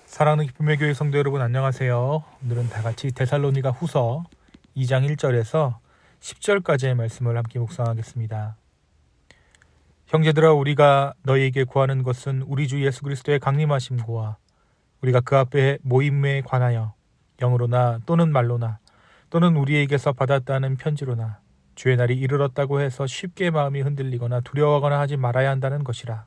사랑하는 기쁨의 교회 성도 여러분, 안녕하세요. 오늘은 다같이 데살로니가 후서 2장 1절에서 10절까지의 말씀을 함께 묵상하겠습니다. 형제들아, 우리가 너희에게 구하는 것은 우리 주 예수 그리스도의 강림하심과 우리가 그 앞에 모임에 관하여 영으로나 또는 말로나 또는 우리에게서 받았다는 편지로나 주의 날이 이르렀다고 해서 쉽게 마음이 흔들리거나 두려워하거나 하지 말아야 한다는 것이라.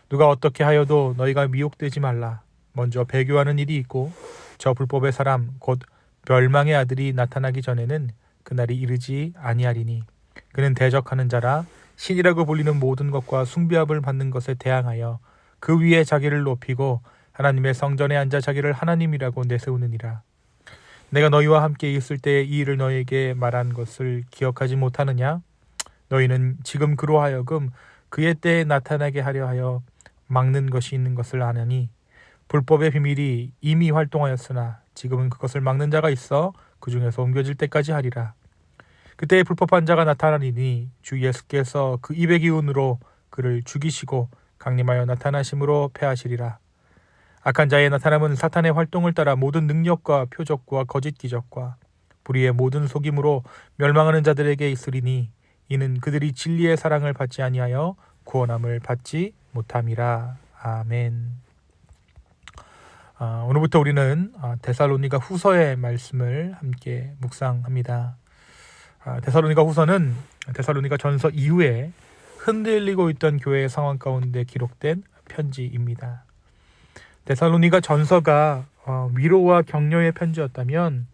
누가 어떻게 하여도 너희가 미혹되지 말라. 먼저 배교하는 일이 있고 저 불법의 사람 곧 멸망의 아들이 나타나기 전에는 그날이 이르지 아니하리니 그는 대적하는 자라 신이라고 불리는 모든 것과 숭배함을 받는 것에 대항하여 그 위에 자기를 높이고 하나님의 성전에 앉아 자기를 하나님이라고 내세우느니라. 내가 너희와 함께 있을 때에 이 일을 너희에게 말한 것을 기억하지 못하느냐? 너희는 지금 그로 하여금 그의 때에 나타나게 하려 하여 막는 것이 있는 것을 아느니 불법의 비밀이 이미 활동하였으나 지금은 그것을 막는 자가 있어 그 중에서 옮겨질 때까지 하리라. 그때에 불법한 자가 나타나리니 주 예수께서 그 입의 기운으로 그를 죽이시고 강림하여 나타나심으로 패하시리라. 악한 자의 나타남은 사탄의 활동을 따라 모든 능력과 표적과 거짓 기적과 불의의 모든 속임으로 멸망하는 자들에게 있으리니 이는 그들이 진리의 사랑을 받지 아니하여 구원함을 받지 못함이라. 아멘. 오늘부터 우리는 데살로니가 후서의 말씀을 함께 묵상합니다. 데살로니가 후서는 데살로니가 전서 이후에 흔들리고 있던 교회의 상황 가운데 기록된 편지입니다. 데살로니가 전서가 위로와 격려의 편지였다면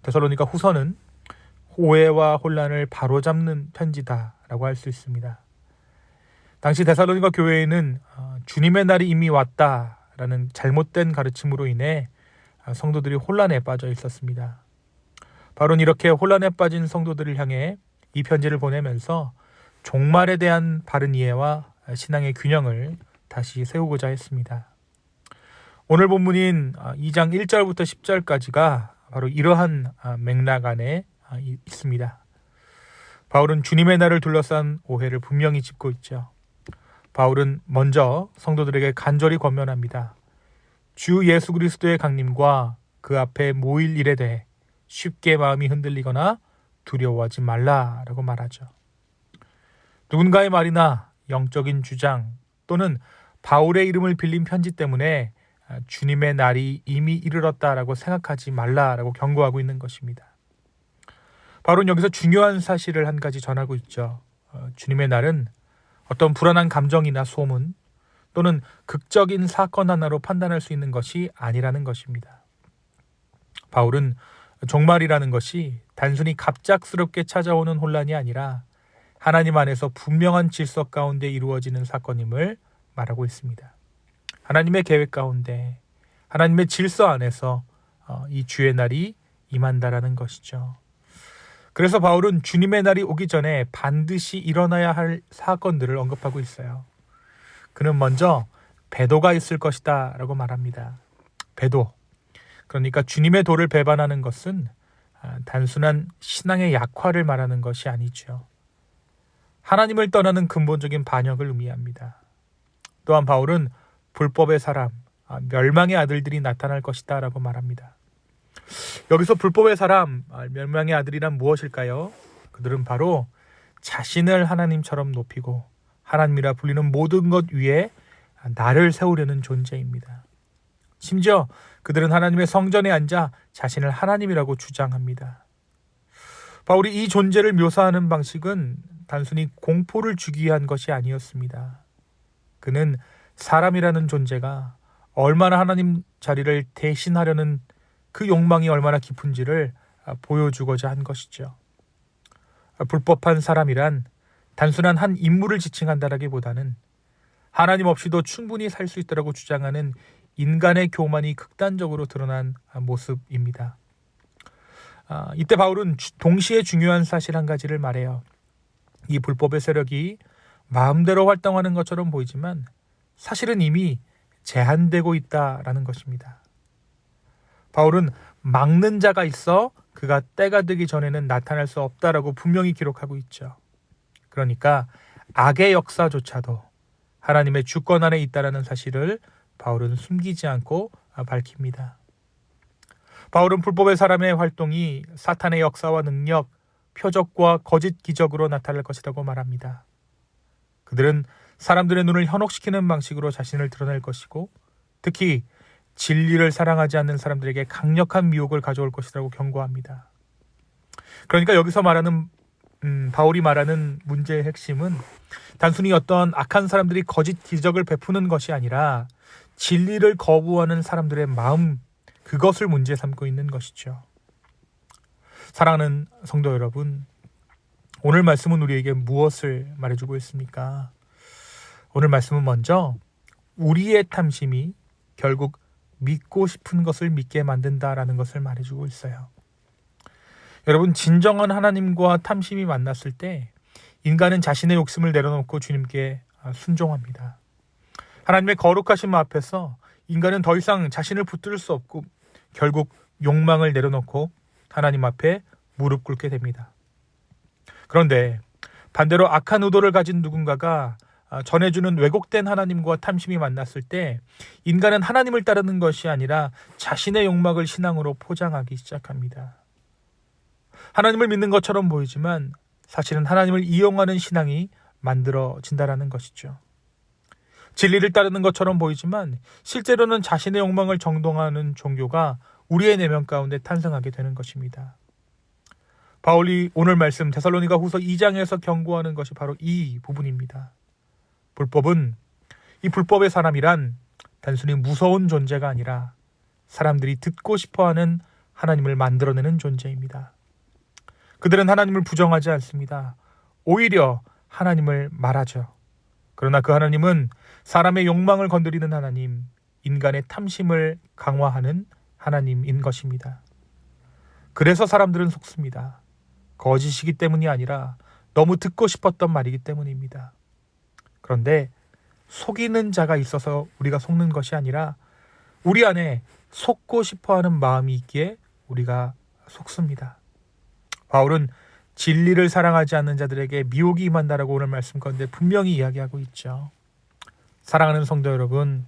데살로니가 후서는 오해와 혼란을 바로잡는 편지다라고 할 수 있습니다. 당시 데살로니가 교회에는 주님의 날이 이미 왔다라는 잘못된 가르침으로 인해 성도들이 혼란에 빠져 있었습니다. 바로 이렇게 혼란에 빠진 성도들을 향해 이 편지를 보내면서 종말에 대한 바른 이해와 신앙의 균형을 다시 세우고자 했습니다. 오늘 본문인 2장 1절부터 10절까지가 바로 이러한 맥락 안에 있습니다. 바울은 주님의 날을 둘러싼 오해를 분명히 짚고 있죠. 바울은 먼저 성도들에게 간절히 권면합니다. 주 예수 그리스도의 강림과 그 앞에 모일 일에 대해 쉽게 마음이 흔들리거나 두려워하지 말라라고 말하죠. 누군가의 말이나 영적인 주장 또는 바울의 이름을 빌린 편지 때문에 주님의 날이 이미 이르렀다라고 생각하지 말라라고 경고하고 있는 것입니다. 바울은 여기서 중요한 사실을 한 가지 전하고 있죠. 주님의 날은 어떤 불안한 감정이나 소문 또는 극적인 사건 하나로 판단할 수 있는 것이 아니라는 것입니다. 바울은 종말이라는 것이 단순히 갑작스럽게 찾아오는 혼란이 아니라 하나님 안에서 분명한 질서 가운데 이루어지는 사건임을 말하고 있습니다. 하나님의 계획 가운데 하나님의 질서 안에서 이 주의 날이 임한다라는 것이죠. 그래서 바울은 주님의 날이 오기 전에 반드시 일어나야 할 사건들을 언급하고 있어요. 그는 먼저 배도가 있을 것이다 라고 말합니다. 배도. 그러니까 주님의 도를 배반하는 것은 단순한 신앙의 약화를 말하는 것이 아니죠. 하나님을 떠나는 근본적인 반역을 의미합니다. 또한 바울은 불법의 사람, 멸망의 아들들이 나타날 것이다 라고 말합니다. 여기서 불법의 사람, 멸망의 아들이란 무엇일까요? 그들은 바로 자신을 하나님처럼 높이고 하나님이라 불리는 모든 것 위에 나를 세우려는 존재입니다. 심지어 그들은 하나님의 성전에 앉아 자신을 하나님이라고 주장합니다. 바울이 이 존재를 묘사하는 방식은 단순히 공포를 주기 위한 것이 아니었습니다. 그는 사람이라는 존재가 얼마나 하나님 자리를 대신하려는 그 욕망이 얼마나 깊은지를 보여주고자 한 것이죠. 불법한 사람이란 단순한 한 인물을 지칭한다라기보다는 하나님 없이도 충분히 살 수 있다고 주장하는 인간의 교만이 극단적으로 드러난 모습입니다. 이때 바울은 동시에 중요한 사실 한 가지를 말해요. 이 불법의 세력이 마음대로 활동하는 것처럼 보이지만 사실은 이미 제한되고 있다라는 것입니다. 바울은 막는 자가 있어 그가 때가 되기 전에는 나타날 수 없다라고 분명히 기록하고 있죠. 그러니까 악의 역사조차도 하나님의 주권 안에 있다라는 사실을 바울은 숨기지 않고 밝힙니다. 바울은 불법의 사람의 활동이 사탄의 역사와 능력, 표적과 거짓 기적으로 나타날 것이라고 말합니다. 그들은 사람들의 눈을 현혹시키는 방식으로 자신을 드러낼 것이고 특히 진리를 사랑하지 않는 사람들에게 강력한 미혹을 가져올 것이라고 경고합니다. 그러니까 여기서 말하는 바울이 말하는 문제의 핵심은 단순히 어떤 악한 사람들이 거짓 기적을 베푸는 것이 아니라 진리를 거부하는 사람들의 마음, 그것을 문제 삼고 있는 것이죠. 사랑하는 성도 여러분, 오늘 말씀은 우리에게 무엇을 말해주고 있습니까? 오늘 말씀은 먼저 우리의 탐심이 결국 믿고 싶은 것을 믿게 만든다라는 것을 말해주고 있어요. 여러분, 진정한 하나님과 탐심이 만났을 때 인간은 자신의 욕심을 내려놓고 주님께 순종합니다. 하나님의 거룩하신 앞에서 인간은 더 이상 자신을 붙들 수 없고 결국 욕망을 내려놓고 하나님 앞에 무릎 꿇게 됩니다. 그런데 반대로 악한 의도를 가진 누군가가 전해주는 왜곡된 하나님과 탐심이 만났을 때 인간은 하나님을 따르는 것이 아니라 자신의 욕망을 신앙으로 포장하기 시작합니다. 하나님을 믿는 것처럼 보이지만 사실은 하나님을 이용하는 신앙이 만들어진다라는 것이죠. 진리를 따르는 것처럼 보이지만 실제로는 자신의 욕망을 정당화하는 종교가 우리의 내면 가운데 탄생하게 되는 것입니다. 바울이 오늘 말씀 데살로니가 후서 2장에서 경고하는 것이 바로 이 부분입니다. 이 불법의 사람이란 단순히 무서운 존재가 아니라 사람들이 듣고 싶어하는 하나님을 만들어내는 존재입니다. 그들은 하나님을 부정하지 않습니다. 오히려 하나님을 말하죠. 그러나 그 하나님은 사람의 욕망을 건드리는 하나님, 인간의 탐심을 강화하는 하나님인 것입니다. 그래서 사람들은 속습니다. 거짓이기 때문이 아니라 너무 듣고 싶었던 말이기 때문입니다. 그런데 속이는 자가 있어서 우리가 속는 것이 아니라 우리 안에 속고 싶어하는 마음이 있기에 우리가 속습니다. 바울은 진리를 사랑하지 않는 자들에게 미혹이 임한다라고 오늘 말씀 가운데 분명히 이야기하고 있죠. 사랑하는 성도 여러분,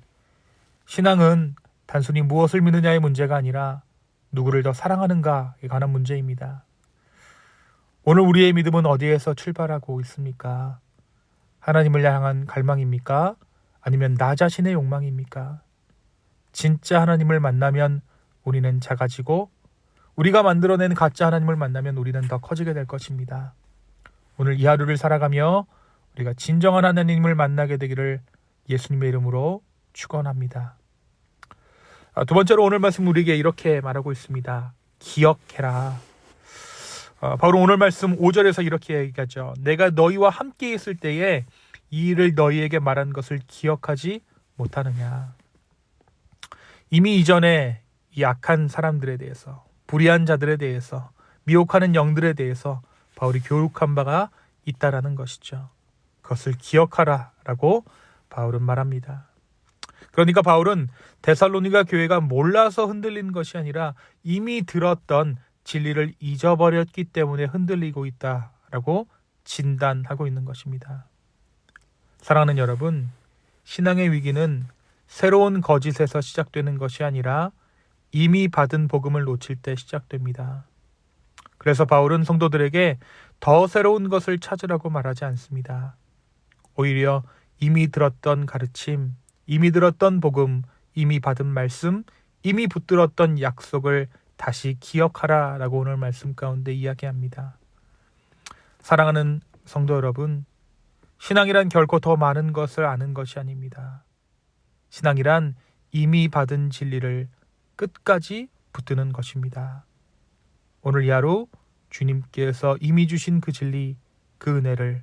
신앙은 단순히 무엇을 믿느냐의 문제가 아니라 누구를 더 사랑하는가에 관한 문제입니다. 오늘 우리의 믿음은 어디에서 출발하고 있습니까? 하나님을 향한 갈망입니까? 아니면 나 자신의 욕망입니까? 진짜 하나님을 만나면 우리는 작아지고 우리가 만들어낸 가짜 하나님을 만나면 우리는 더 커지게 될 것입니다. 오늘 이 하루를 살아가며 우리가 진정한 하나님을 만나게 되기를 예수님의 이름으로 축원합니다. 두 번째로 오늘 말씀 우리에게 이렇게 말하고 있습니다. 기억해라. 바로 오늘 말씀 5절에서 이렇게 얘기하죠. 내가 너희와 함께 있을 때에 이 일을 너희에게 말한 것을 기억하지 못하느냐. 이미 이전에 이 악한 사람들에 대해서, 불의한 자들에 대해서, 미혹하는 영들에 대해서 바울이 교육한 바가 있다라는 것이죠. 그것을 기억하라라고 바울은 말합니다. 그러니까 바울은 데살로니가 교회가 몰라서 흔들린 것이 아니라 이미 들었던 진리를 잊어버렸기 때문에 흔들리고 있다라고 진단하고 있는 것입니다. 사랑하는 여러분, 신앙의 위기는 새로운 거짓에서 시작되는 것이 아니라 이미 받은 복음을 놓칠 때 시작됩니다. 그래서 바울은 성도들에게 더 새로운 것을 찾으라고 말하지 않습니다. 오히려 이미 들었던 가르침, 이미 들었던 복음, 이미 받은 말씀, 이미 붙들었던 약속을 다시 기억하라라고 오늘 말씀 가운데 이야기합니다. 사랑하는 성도 여러분, 신앙이란 결코 더 많은 것을 아는 것이 아닙니다. 신앙이란 이미 받은 진리를 끝까지 붙드는 것입니다. 오늘 이 하루 주님께서 이미 주신 그 진리, 그 은혜를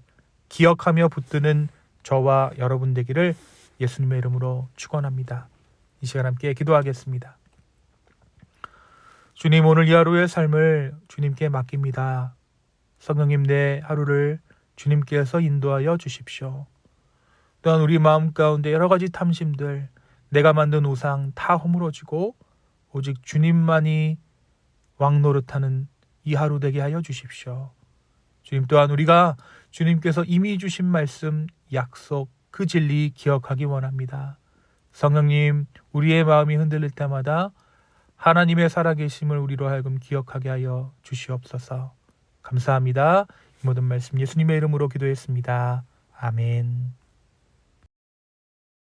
기억하며 붙드는 저와 여러분 되기를 예수님의 이름으로 축원합니다. 이 시간 함께 기도하겠습니다. 주님, 오늘 이 하루의 삶을 주님께 맡깁니다. 성령님, 내 하루를 주님께서 인도하여 주십시오. 또한 우리 마음 가운데 여러 가지 탐심들, 내가 만든 우상 다 허물어지고 오직 주님만이 왕노릇하는 이 하루 되게 하여 주십시오. 주님, 또한 우리가 주님께서 이미 주신 말씀, 약속, 그 진리 기억하기 원합니다. 성령님, 우리의 마음이 흔들릴 때마다 하나님의 살아계심을 우리로 하여금 기억하게 하여 주시옵소서. 감사합니다. 이 모든 말씀 예수님의 이름으로 기도했습니다. 아멘.